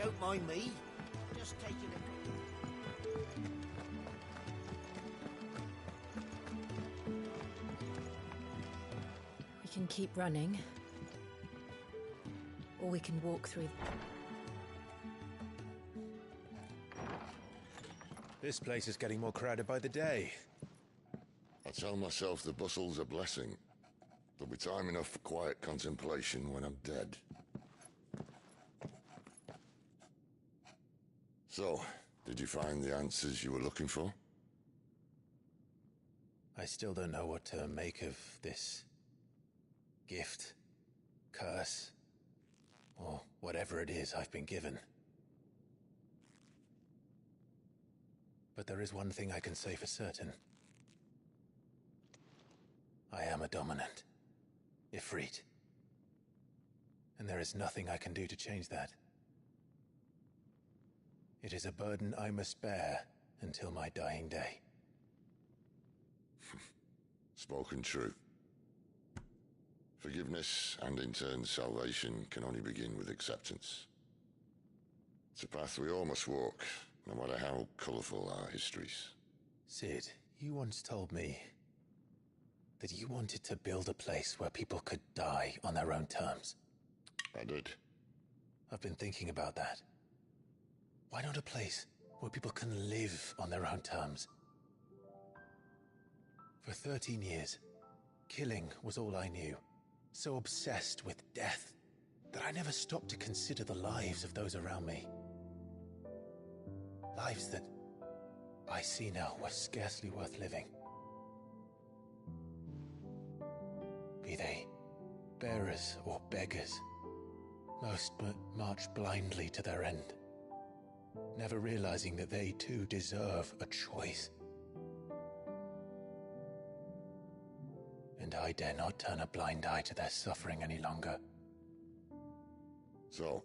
Don't mind me. Just taking a... We can keep running. Or we can walk through... This place is getting more crowded by the day. I tell myself the bustle's a blessing. There'll be time enough for quiet contemplation when I'm dead. So, did you find the answers you were looking for? I still don't know what to make of this gift, curse, or whatever it is I've been given. But there is one thing I can say for certain. I am a dominant, Ifrit. And there is nothing I can do to change that. It is a burden I must bear until my dying day. Spoken true. Forgiveness, and in turn salvation, can only begin with acceptance. It's a path we all must walk, no matter how colourful our histories. Sid, you once told me that you wanted to build a place where people could die on their own terms. I did. I've been thinking about that. Why not a place where people can live on their own terms? For 13 years, killing was all I knew. So obsessed with death that I never stopped to consider the lives of those around me. Lives that I see now were scarcely worth living. Be they bearers or beggars, most march blindly to their end, never realizing that they too deserve a choice. And I dare not turn a blind eye to their suffering any longer. So,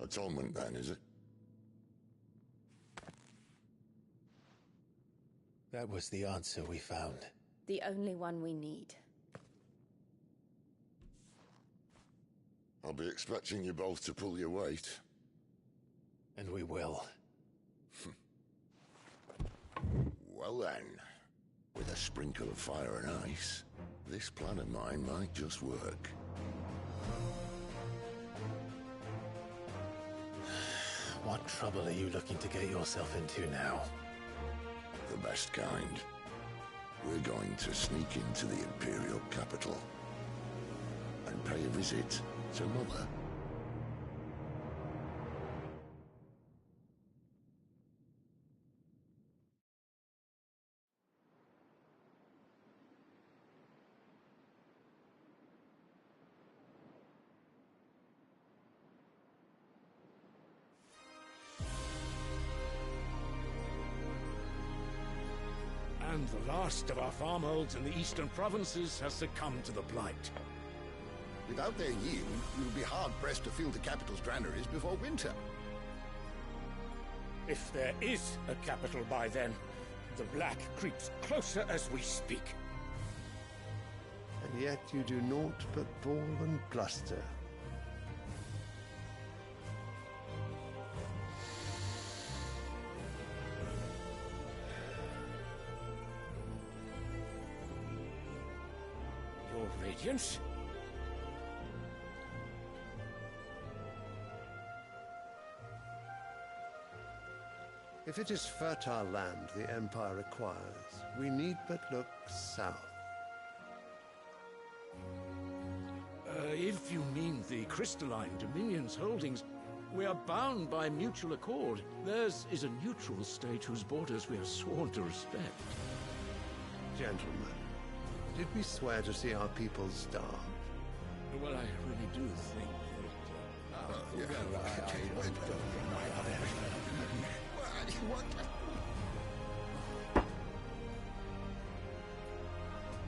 atonement then, is it? That was the answer we found. The only one we need. I'll be expecting you both to pull your weight. And we will. Well then, with a sprinkle of fire and ice, this plan of mine might just work. What trouble are you looking to get yourself into now? The best kind. We're going to sneak into the Imperial capital and pay a visit to Mother. And the last of our farmholds in the eastern provinces has succumbed to the blight. Without their yield, we will be hard-pressed to fill the capital's granaries before winter. If there is a capital by then, the black creeps closer as we speak. And yet you do naught but bawl and bluster. Your Radiance? If it is fertile land the Empire requires, we need but look south. If you mean the crystalline Dominion's holdings, we are bound by mutual accord. Theirs is a neutral state whose borders we are sworn to respect. Gentlemen, did we swear to see our people starve? Well, I really do think that...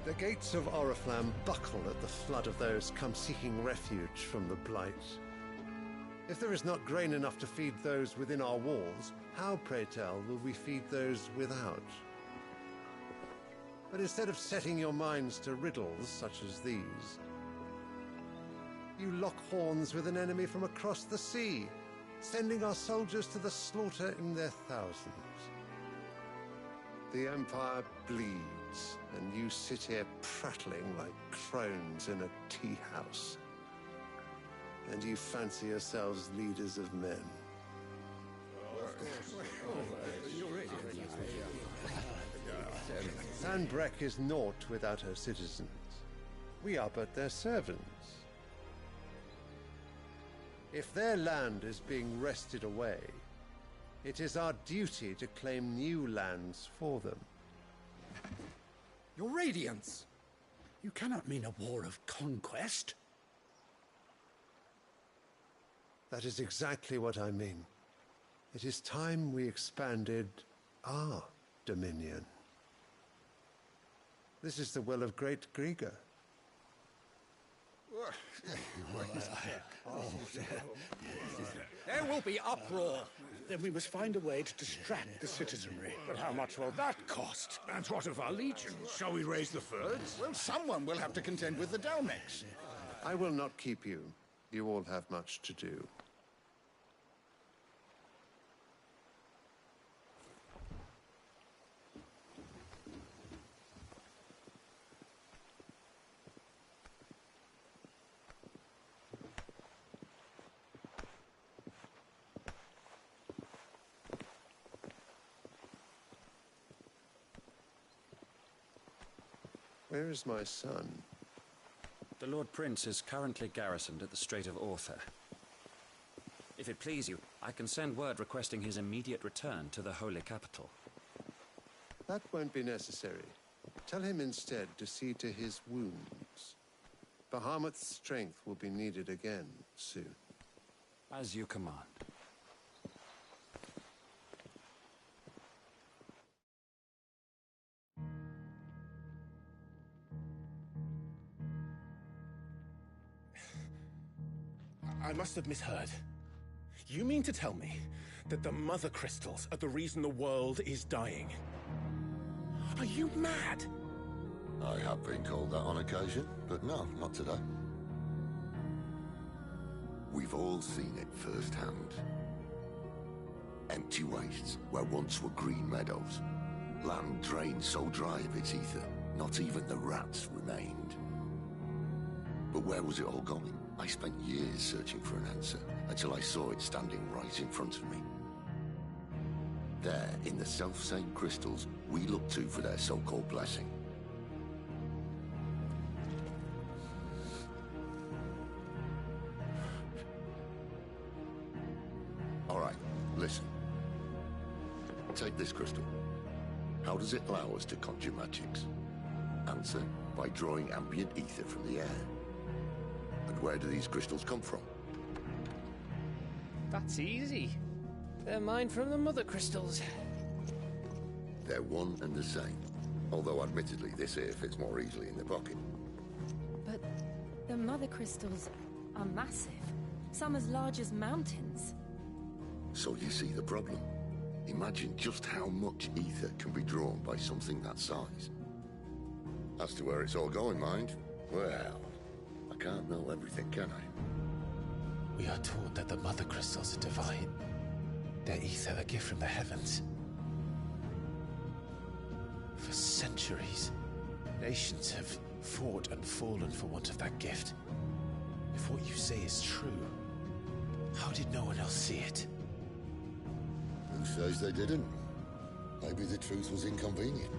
The gates of Oriflamme buckle at the flood of those come seeking refuge from the blight. If there is not grain enough to feed those within our walls, how, pray tell, will we feed those without? But instead of setting your minds to riddles such as these, you lock horns with an enemy from across the sea. sending our soldiers to the slaughter in their thousands. The Empire bleeds, and you sit here prattling like crones in a tea house. And you fancy yourselves leaders of men. Sanbreque is naught without her citizens. We are but their servants. If their land is being wrested away, it is our duty to claim new lands for them. Your Radiance! You cannot mean a war of conquest. That is exactly what I mean. It is time we expanded our dominion. This is the will of great Grieger. There will be uproar. Then we must find a way to distract the citizenry. But how much will that cost? And what of our legions? Shall we raise the thirds? Well, someone will have to contend with the Dalmex. I will not keep you. You all have much to do. Where is my son? The Lord Prince is currently garrisoned at the Strait of Author. If it please you, I can send word requesting his immediate return to the Holy Capital. That won't be necessary. Tell him instead to see to his wounds. Bahamut's strength will be needed again soon. As you command. I must have misheard. You mean to tell me that the Mother Crystals are the reason the world is dying? Are you mad? I have been called that on occasion, but no, not today. We've all seen it firsthand. Empty wastes where once were green meadows. Land drained so dry of its ether, not even the rats remained. But where was it all going? I spent years searching for an answer, until I saw it standing right in front of me. There, in the self-same crystals we look to for their so-called blessing. All right, listen. Take this crystal. How does it allow us to conjure magics? Answer, by drawing ambient ether from the air. And where do these crystals come from? That's easy. They're mined from the Mother Crystals. They're one and the same. Although admittedly this here fits more easily in the pocket. But the Mother Crystals are massive. Some as large as mountains. So you see the problem. Imagine just how much ether can be drawn by something that size. As to where it's all going, mind, well, I can't know everything, can I? We are taught that the Mother Crystals are divine. Their ether a gift from the heavens. For centuries, nations have fought and fallen for want of that gift. If what you say is true, how did no one else see it? Who says they didn't? Maybe the truth was inconvenient.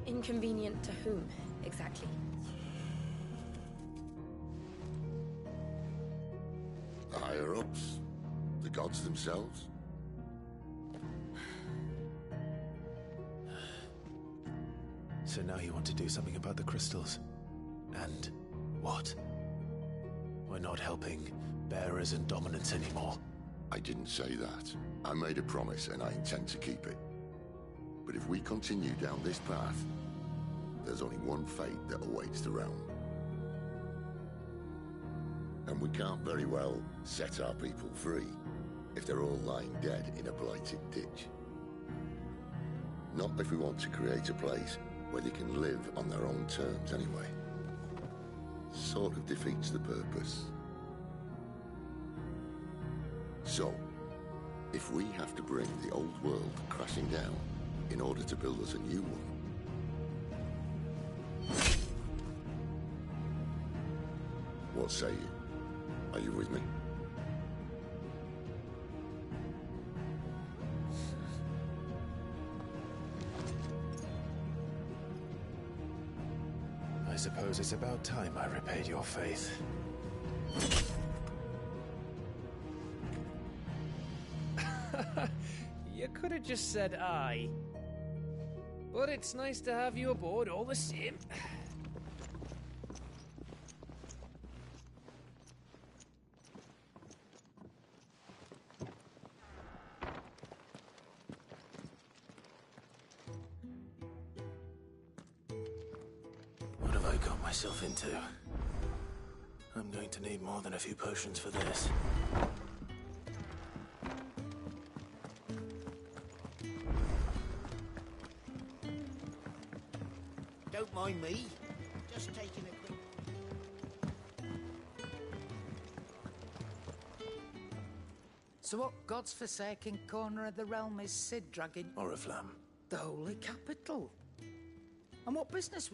Inconvenient to whom, exactly? The higher-ups? The gods themselves? So now you want to do something about the crystals? And what? We're not helping bearers and dominants anymore. I didn't say that. I made a promise and I intend to keep it. But if we continue down this path, there's only one fate that awaits the realm. And we can't very well set our people free if they're all lying dead in a blighted ditch. Not if we want to create a place where they can live on their own terms anyway. Sort of defeats the purpose. So, if we have to bring the old world crashing down in order to build us a new one, what say you? Are you with me? I suppose it's about time I repaid your faith. You could have just said aye. But it's nice to have you aboard all the same. What have I got myself into? I'm going to need more than a few potions for this. Don't mind me. Just taking a quick... So what God's forsaken corner of the realm is Sid dragging? Oriflamme. The holy capital. And what business...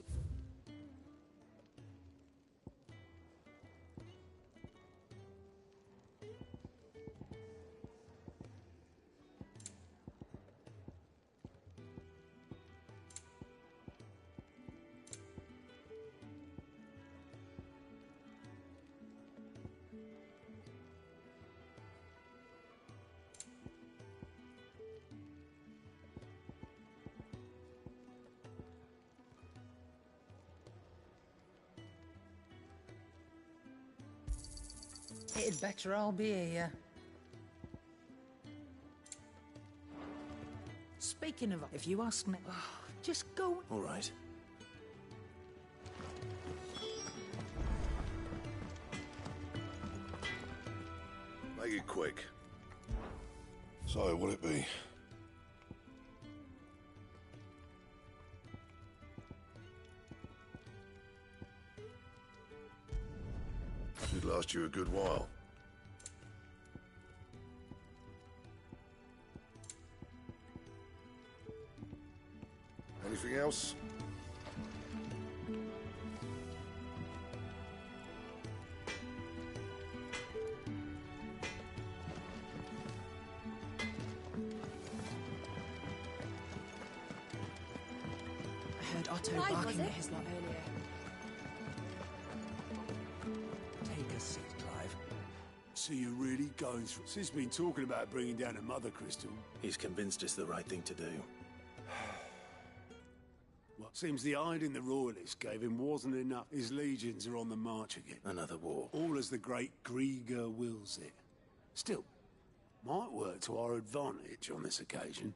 It'd better all be here. Speaking of, if you ask me, just go. All right. Make it quick. So, what'll it be? Should last you a good while. Anything else? I heard Otto Clive, barking was at it? his lot earlier. Take a seat, Clive. So you're really going through... Sid's been talking about bringing down a mother crystal. He's convinced it's the right thing to do. Well, seems the hiding the royalists gave him wasn't enough. His legions are on the march again. Another war. All as the great Grieger wills it. Still, might work to our advantage on this occasion.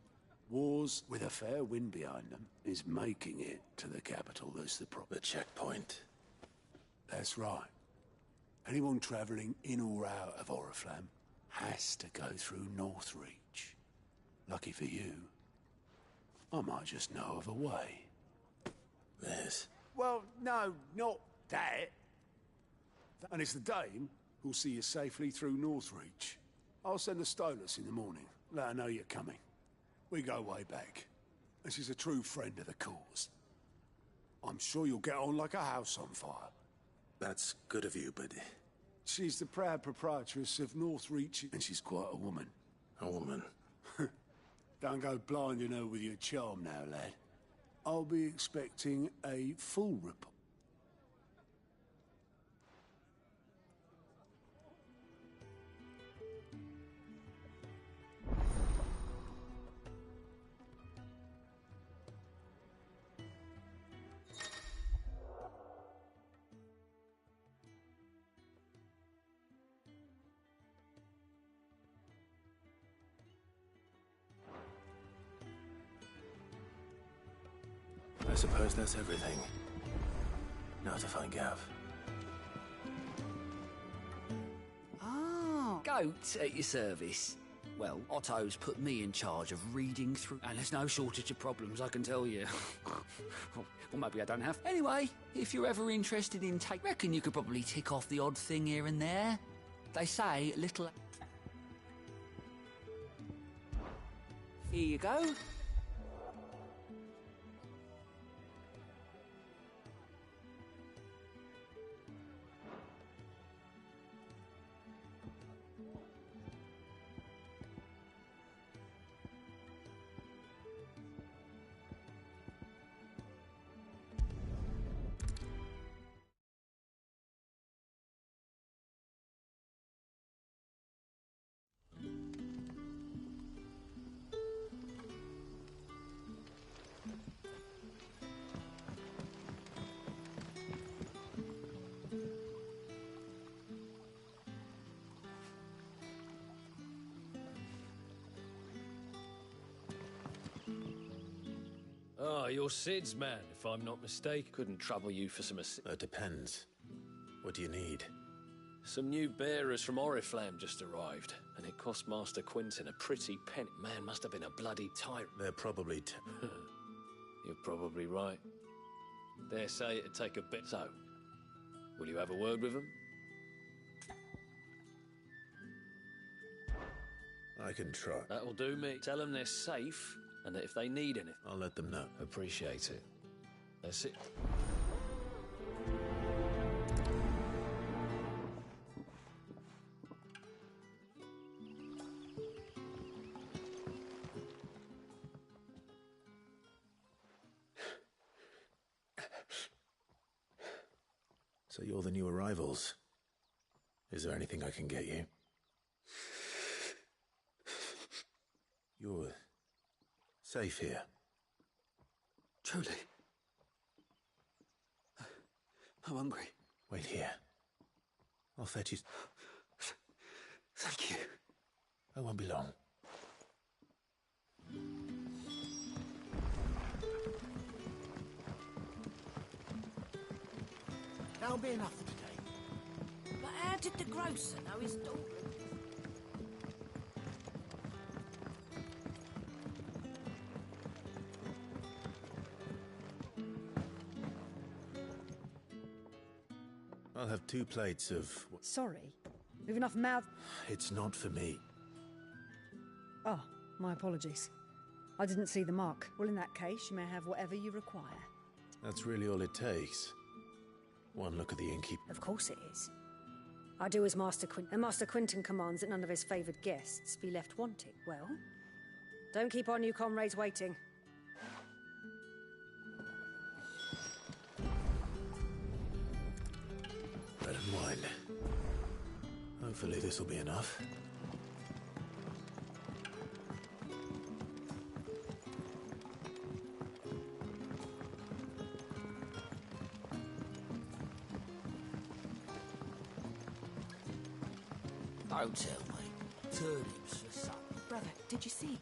Wars with a fair wind behind them is making it to the capital. That's the problem. The checkpoint. That's right. Anyone travelling in or out of Oriflamme has to go through Northreach. Lucky for you, I might just know of a way. This? Well, no, not that. And it's the dame who'll see you safely through Northreach. I'll send a Stolas in the morning. Let her know you're coming. We go way back. And she's a true friend of the cause. I'm sure you'll get on like a house on fire. That's good of you, but... She's the proud proprietress of Northreach, and she's quite a woman. A woman? Don't go blinding her with your charm now, lad. I'll be expecting a full report. I suppose that's everything. Now to find Gav. Ah, goat at your service. Well, Otto's put me in charge of reading through, and there's no shortage of problems, I can tell you. Well, maybe I don't have. Anyway, if you're ever interested in reckon you could probably tick off the odd thing here and there. They say little... Here you go. Ah, you're Sid's man, if I'm not mistaken. Couldn't trouble you for some It depends. What do you need? Some new bearers from Oriflamme just arrived, and it cost Master Quinton a pretty penny. Man must have been a bloody tyrant. They're probably... You're probably right. Dare say it'd take a bit. So, will you have a word with them? I can try. That'll do me. Tell them they're safe, and that if they need anything... I'll let them know. Appreciate it. That's it. So you're the new arrivals. Is there anything I can get you? You're safe here. Truly. I'm hungry. Wait here. I'll fetch you. Thank you. I won't be long. That'll be enough for today. But how did the grocer know his daughter? I'll have 2 plates of... Sorry. We've enough mouth... It's not for me. Oh, my apologies. I didn't see the mark. Well, in that case, you may have whatever you require. That's really all it takes. One look at the innkeeper. Of course it is. I do as Master Quinton, and Master Quinton commands that none of his favoured guests be left wanting. Well, don't keep our new comrades waiting. Bread and wine. Hopefully this will be enough. Don't tell me. Turnips for supper. Brother, did you see?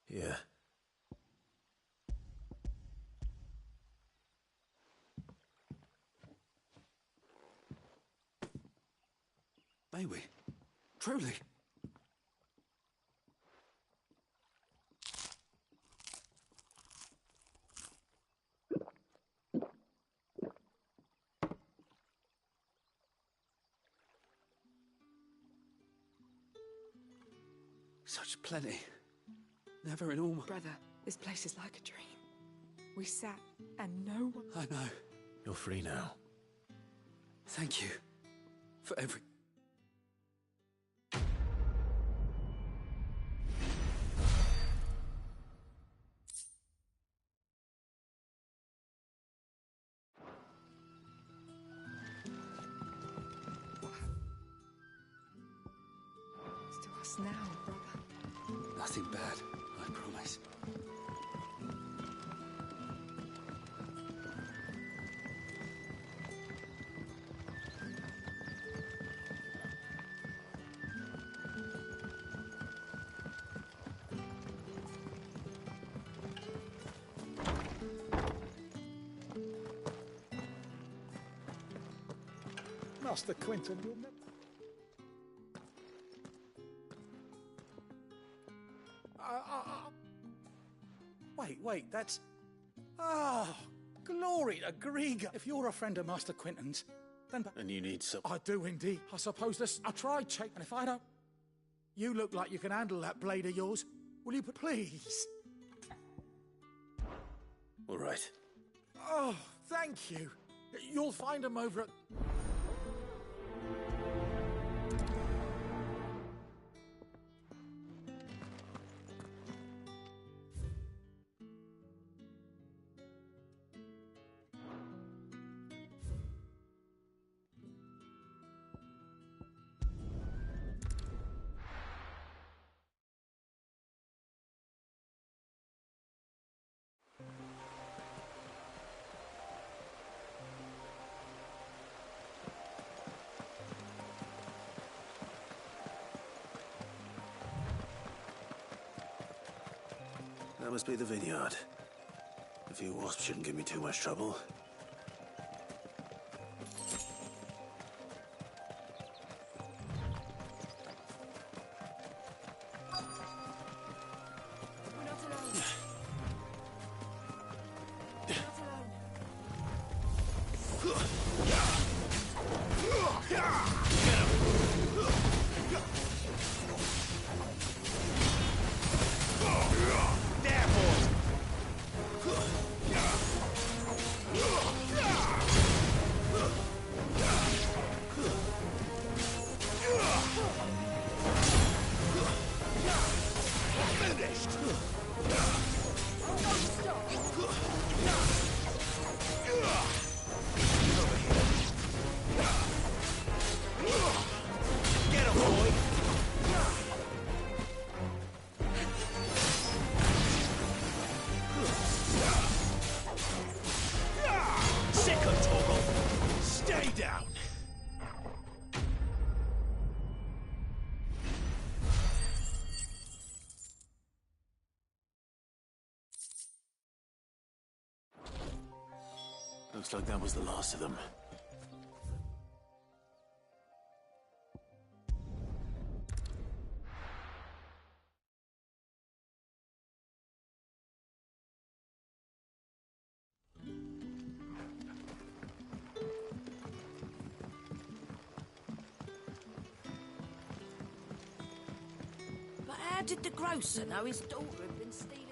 Yeah. May we? Truly? Such plenty. Never in all my... Brother, this place is like a dream. We sat, and no one... I know. You're free now. Thank you for every... It's to us now, brother. Nothing bad, I promise. Master Quinton, you'll never... Wait, that's... Ah, glory to Griga. If you're a friend of Master Quinton's, Then... And you need some... I do indeed. I suppose this... I tried, check, and if I don't... You look like you can handle that blade of yours. Will you please? All right. Oh, thank you. You'll find them over at... That must be the vineyard. A few wasps shouldn't give me too much trouble. Looks like that was the last of them. But how did the grocer know his daughter had been stealing?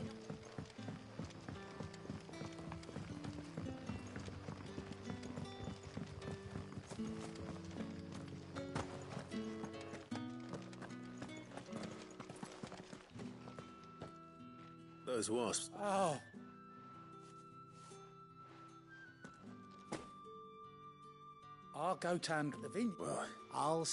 Those wasps. Oh. I'll go tend the vineyard. Well, I'll...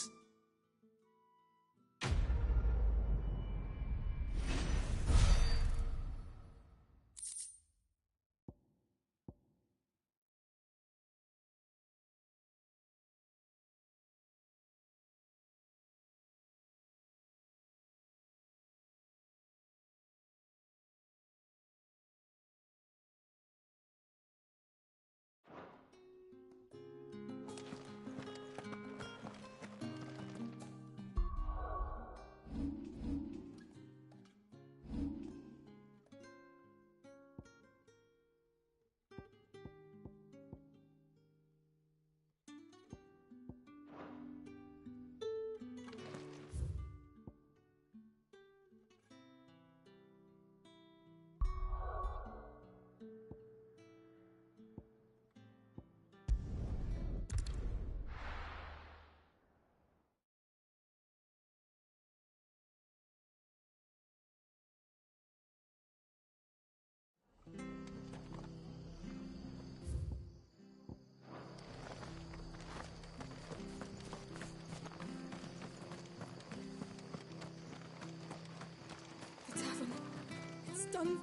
Done.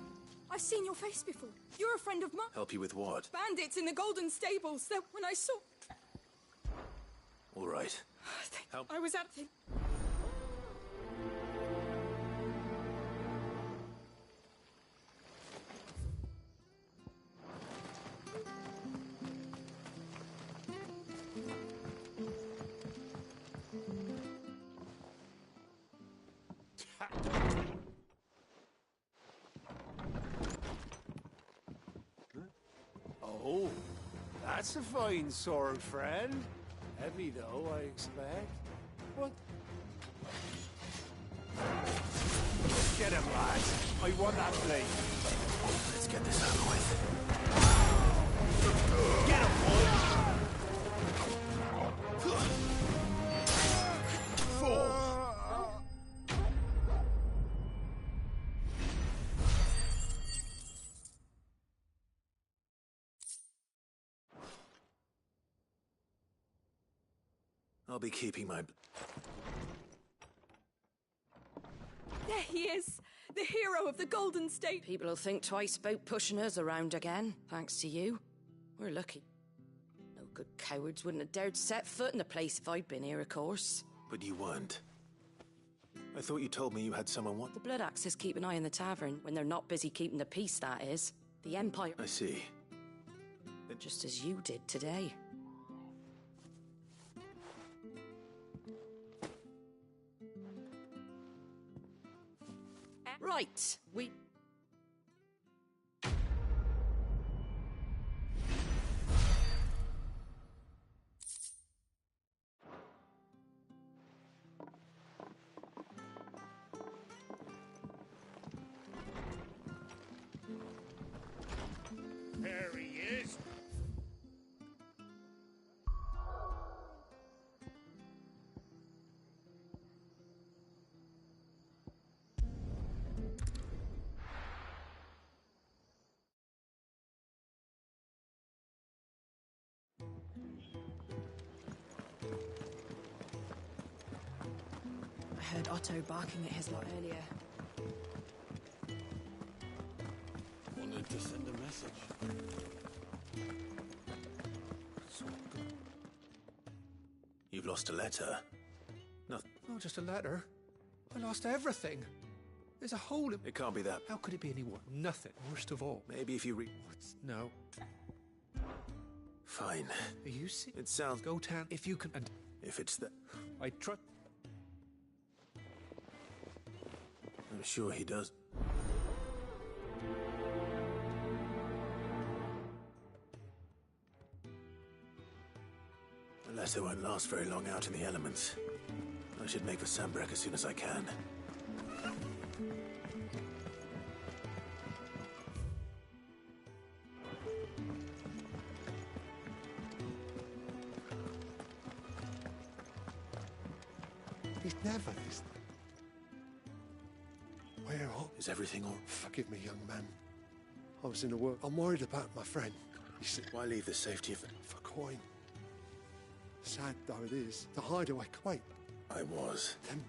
I've seen your face before. You're a friend of mine. help you with what? Bandits in the Golden Stables. That when I saw... All right. I was at the... Oh, that's a fine sword, friend. Heavy, though, I expect. What? Get him, lads. I want that blade. Let's get this over with. Get him, boys! I'll be keeping my... There he is! The hero of the Golden State! People will think twice about pushing us around again, thanks to you. We're lucky. No good cowards wouldn't have dared set foot in the place if I'd been here, of course. But you weren't. I thought you told me you had someone The Blood Axes keep an eye on the tavern, when they're not busy keeping the peace, that is. The Empire... I see. Just as you did today. Right, we... There he is. I heard Otto barking at his lot earlier. Wanted to send a message. You've lost a letter. Not just a letter. I lost everything. There's a hole in... It can't be that. How could it be any worse? Nothing. Worst of all. Maybe if you No. Fine. Are you see? It sounds... Go town if you can... And If it's that... I trust... I'm sure he does. The letter won't last very long out in the elements. I should make for Sambrek as soon as I can. He's never this. Where are... Is everything all... Forgive me, young man. I was in the work. I'm worried about my friend. He said... Why leave the safety of... For coin. Sad though it is. The hideaway... Wait. I was. Then...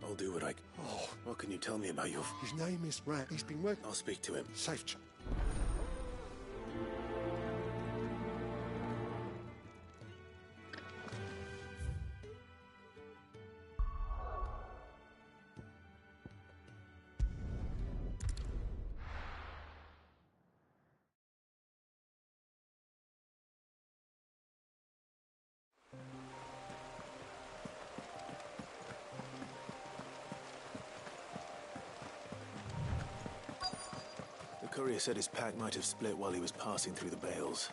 I'll do what I... Oh. What can you tell me about your... His name is Rat. He's been working... I'll speak to him. Safe job. The courier said his pack might have split while he was passing through the bales.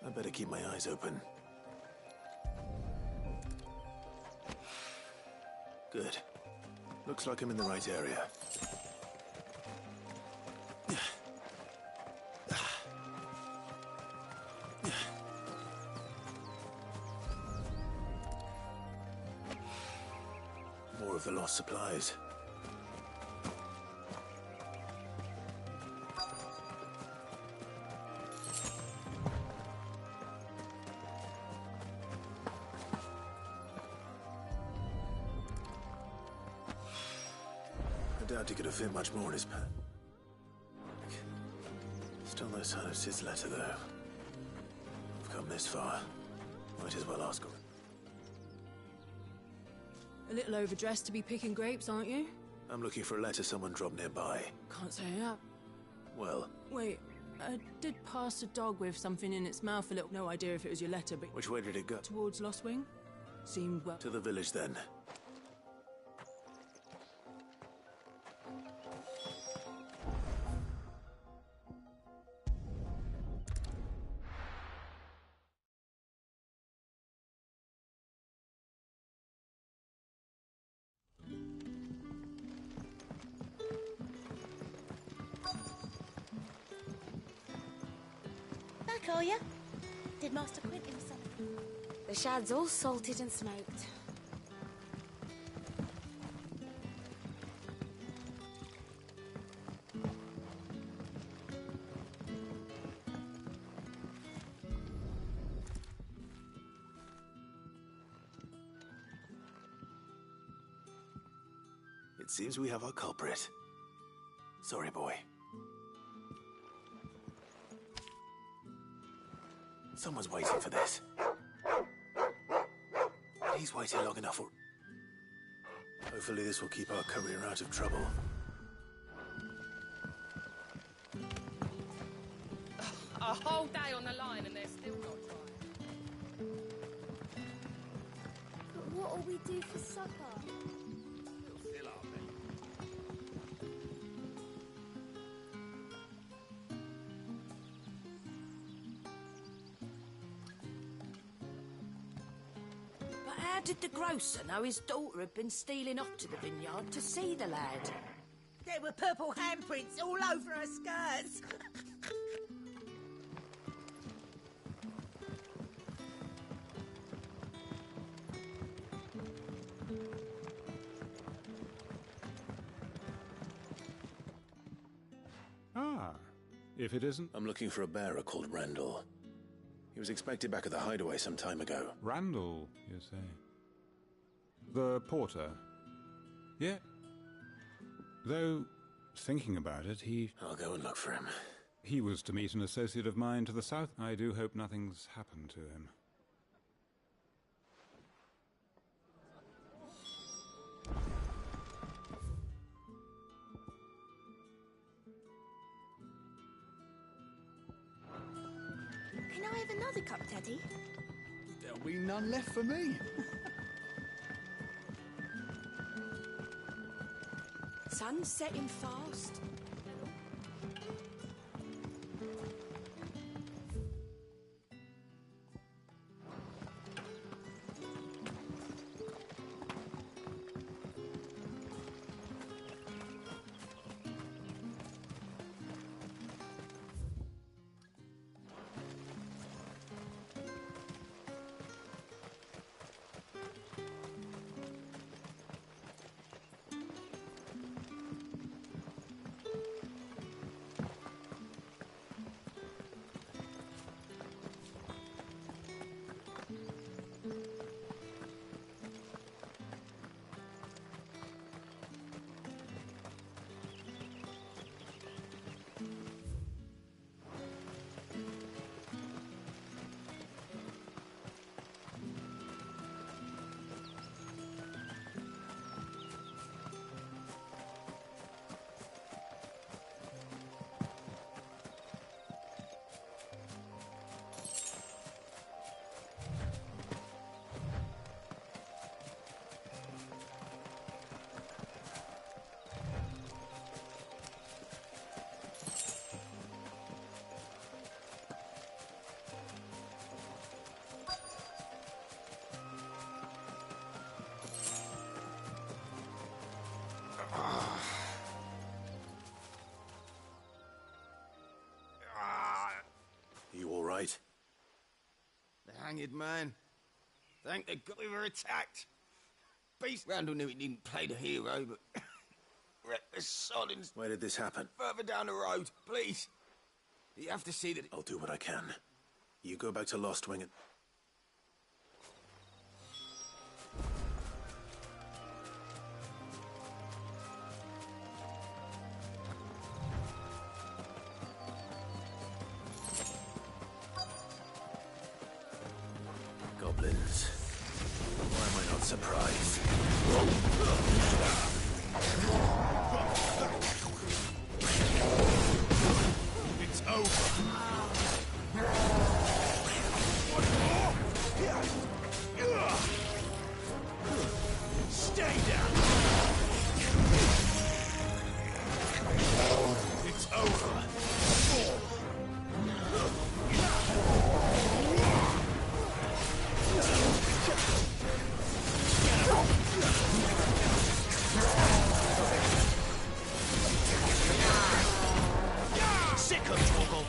I better keep my eyes open. Good. Looks like I'm in the right area. More of the lost supplies. I doubt he could have fit much more in his pack. Still no sign of Sid's letter, though. I've come this far. Might as well ask him. A little overdressed to be picking grapes, aren't you? I'm looking for a letter someone dropped nearby. Can't say that. Well, Wait, I did pass a dog with something in its mouth a little... No idea if it was your letter, but... which way did it go? Towards Lost Wing? Seemed well... To the village, then. back, are you? Did Master Quentin something? The shad's all salted and smoked. It seems we have our culprit. Sorry, boy. Someone's waiting for this. He's waited long enough for... Hopefully this will keep our career out of trouble. A whole day on the line and they're still not trying. But what'll we do for supper? How did the grocer know his daughter had been stealing off to the vineyard to see the lad? There were purple handprints all over her skirts. Ah, if it isn't... I'm looking for a bearer called Randall. He was expected back at the hideaway some time ago. Randall, you say? The porter? Yeah. Though, thinking about it, I'll go and look for him. He was to meet an associate of mine to the south. I do hope nothing's happened to him. Can I have another cup, Daddy? There'll be none left for me. Sun's setting fast. You all right? The hanged man. Thank the God we were attacked. Beast Randall knew he didn't play the hero, but... reckless soddings. Where did this happen? Further down the road, please. You have to see that... I'll do what I can. You go back to Lost Wing and... Goblins. Why am I not surprised? It's over. Stay down. It's over. Sick of trouble.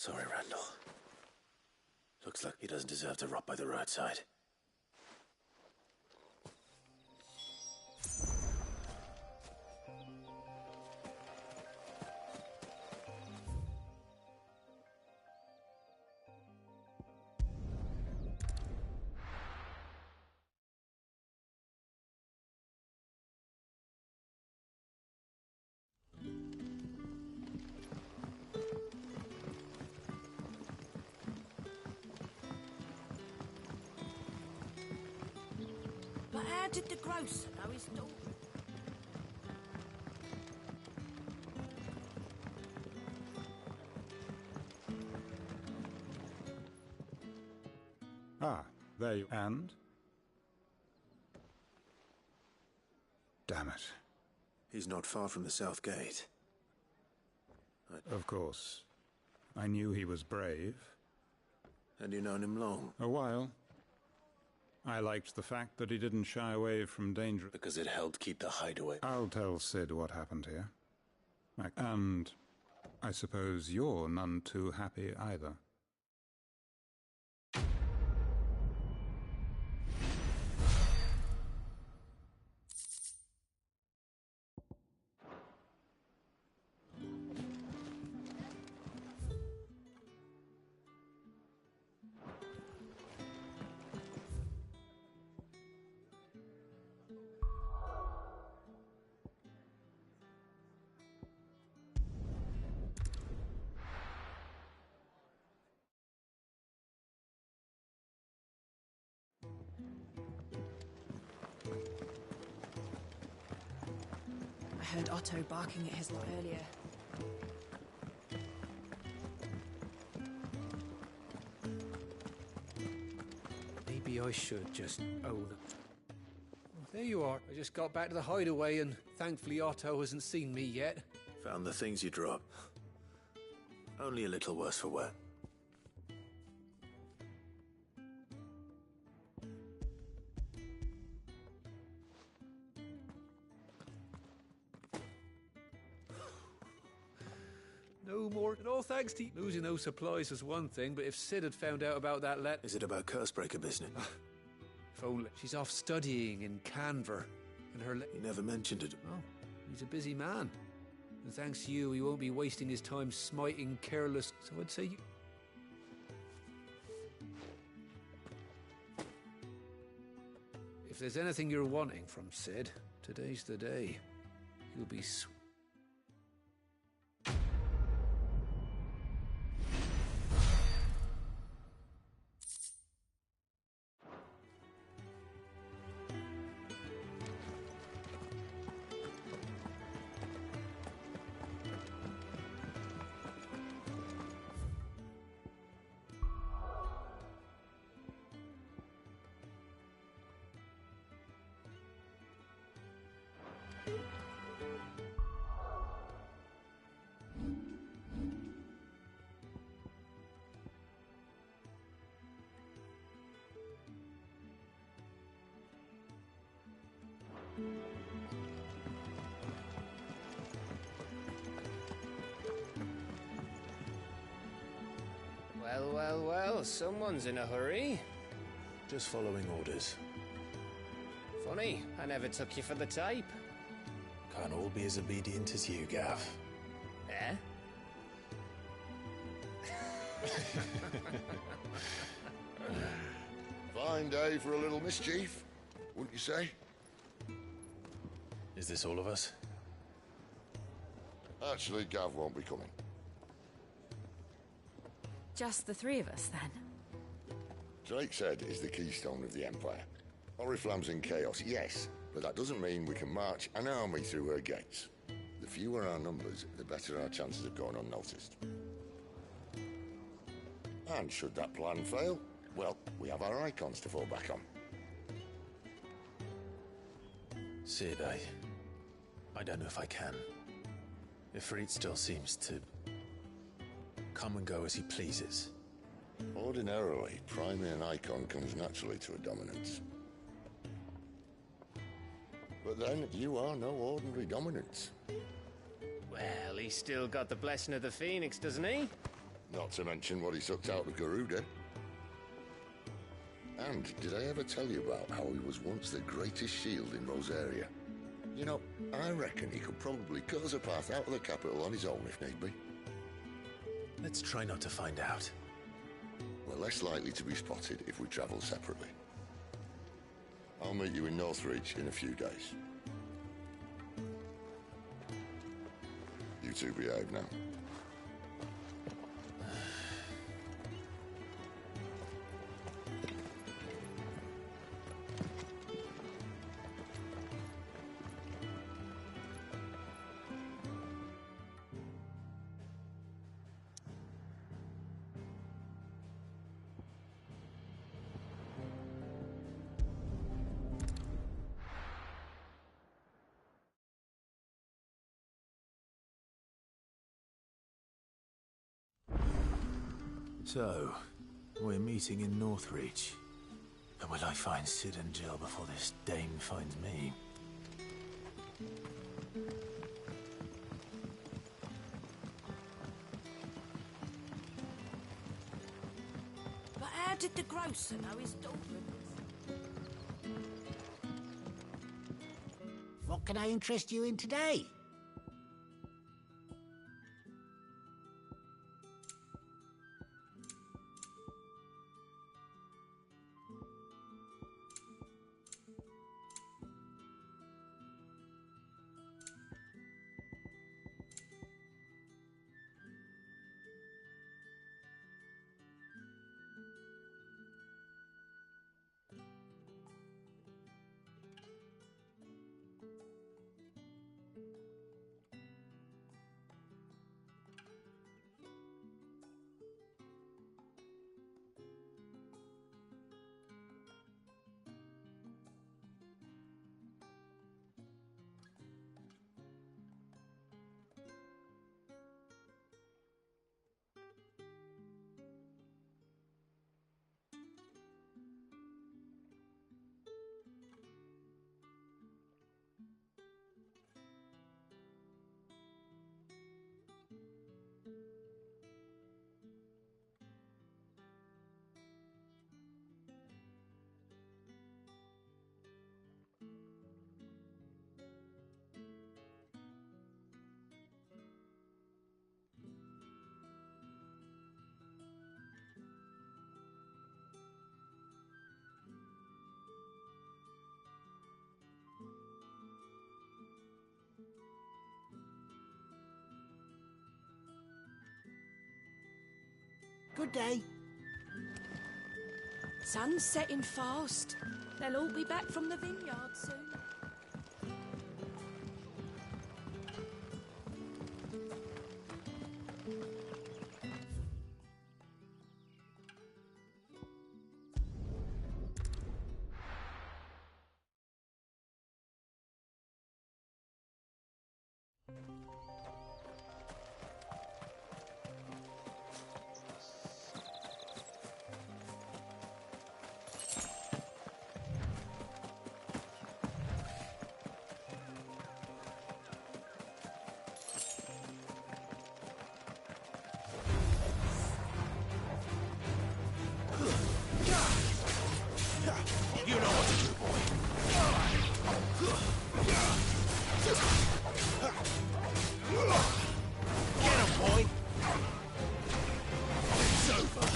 Sorry, Randall. Looks like he doesn't deserve to rot by the roadside. But how did the grocer know his daughter? Ah, there you... And? Damn it. He's not far from the South Gate. Of course. I knew he was brave. And you known him long? A while. I liked the fact that he didn't shy away from danger. Because it helped keep the hideaway. I'll tell Sid what happened here. And I suppose you're none too happy either. I heard Otto barking at his lot earlier. Maybe I should just own it. Well, there you are. I just got back to the hideaway and thankfully Otto hasn't seen me yet. Found the things you dropped. Only a little worse for wear. No more. And all thanks to losing those supplies was one thing, but if Sid had found out about that letter... Is it about Cursebreaker business? If only. She's off studying in Canver, and her... He never mentioned it. Oh, he's a busy man. And thanks to you, he won't be wasting his time smiting careless... So I'd say you... If there's anything you're wanting from Sid, today's the day. He'll be Well, someone's in a hurry. Just following orders. Funny, I never took you for the type. Can't all be as obedient as you, Gav. Eh? Fine day for a little mischief, wouldn't you say? Is this all of us? Actually, Gav won't be coming. Just the three of us, then? Drake's Head is the keystone of the Empire. Oriflamme's in chaos, yes, but that doesn't mean we can march an army through her gates. The fewer our numbers, the better our chances of going unnoticed. And should that plan fail, well, we have our icons to fall back on. Sid, I don't know if I can. Ifrit still seems to come and go as he pleases. Ordinarily, priming an icon comes naturally to a dominance. But then, you are no ordinary dominance. Well, he's still got the blessing of the Phoenix, doesn't he? Not to mention what he sucked out of Garuda. And did I ever tell you about how he was once the greatest shield in Rosaria? You know, I reckon he could probably cut us a path out of the capital on his own if need be. Let's try not to find out. We're less likely to be spotted if we travel separately. I'll meet you in Northreach in a few days. You two behave now. So, we're meeting in Northreach. But will I find Sid and Jill before this dame finds me? But how did the grocer know his daughter? What can I interest you in today? Good day. Sun's setting fast. They'll all be back from the vineyard soon. You know what to do, boy. Get him, boy. It's over.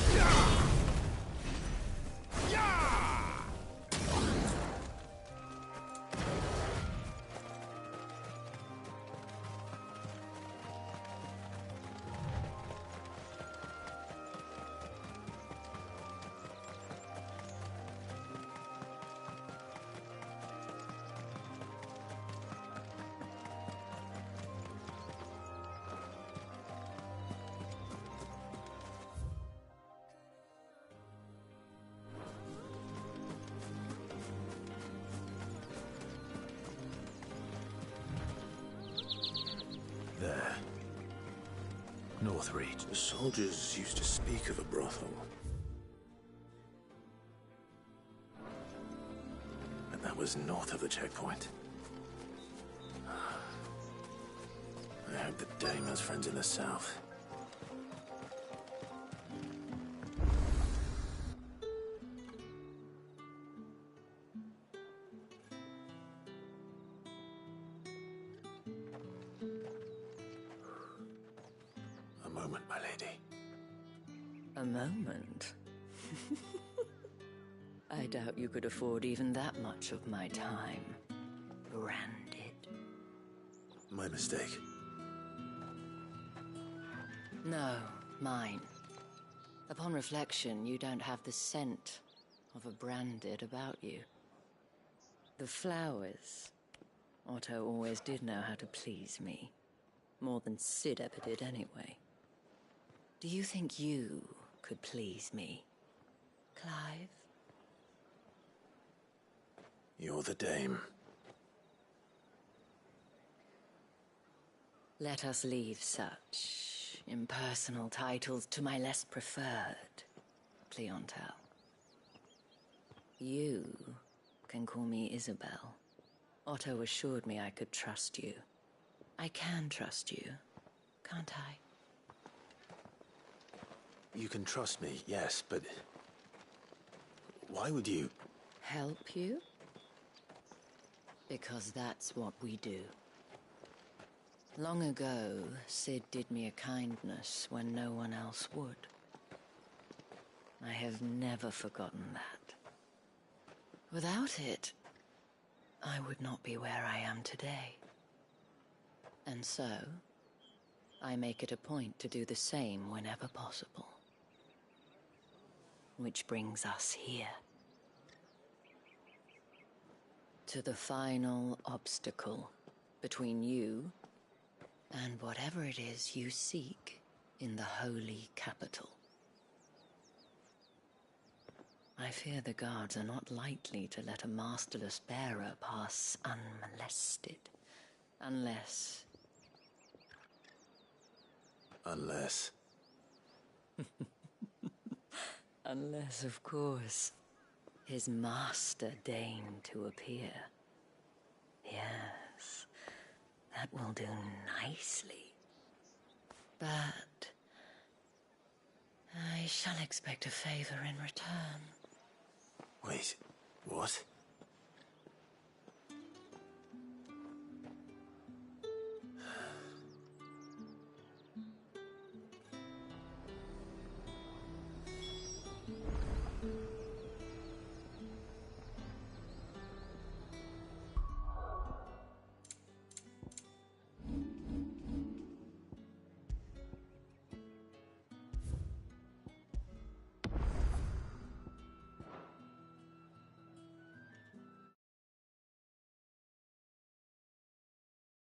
There. Northreach. The soldiers used to speak of a brothel. And that was north of the checkpoint. I hope the dame has friends in the south. moment, my lady. A moment? I doubt you could afford even that much of my time. Branded. My mistake. No, mine. Upon reflection, you don't have the scent of a branded about you. The flowers. Otto always did know how to please me. More than Sid ever did anyway. Do you think you could please me, Clive? You're the dame. Let us leave such impersonal titles to my less preferred clientele. You can call me Isabel. Otto assured me I could trust you. I can trust you, can't I? You can trust me, yes, but why would you? Help you? Because that's what we do. Long ago, Sid did me a kindness when no one else would. I have never forgotten that. Without it, I would not be where I am today. And so, I make it a point to do the same whenever possible. Which brings us here. To the final obstacle between you and whatever it is you seek in the holy capital. I fear the guards are not likely to let a masterless bearer pass unmolested. Unless... Unless, of course, his master deigned to appear. Yes, that will do nicely. But I shall expect a favor in return. Wait, what?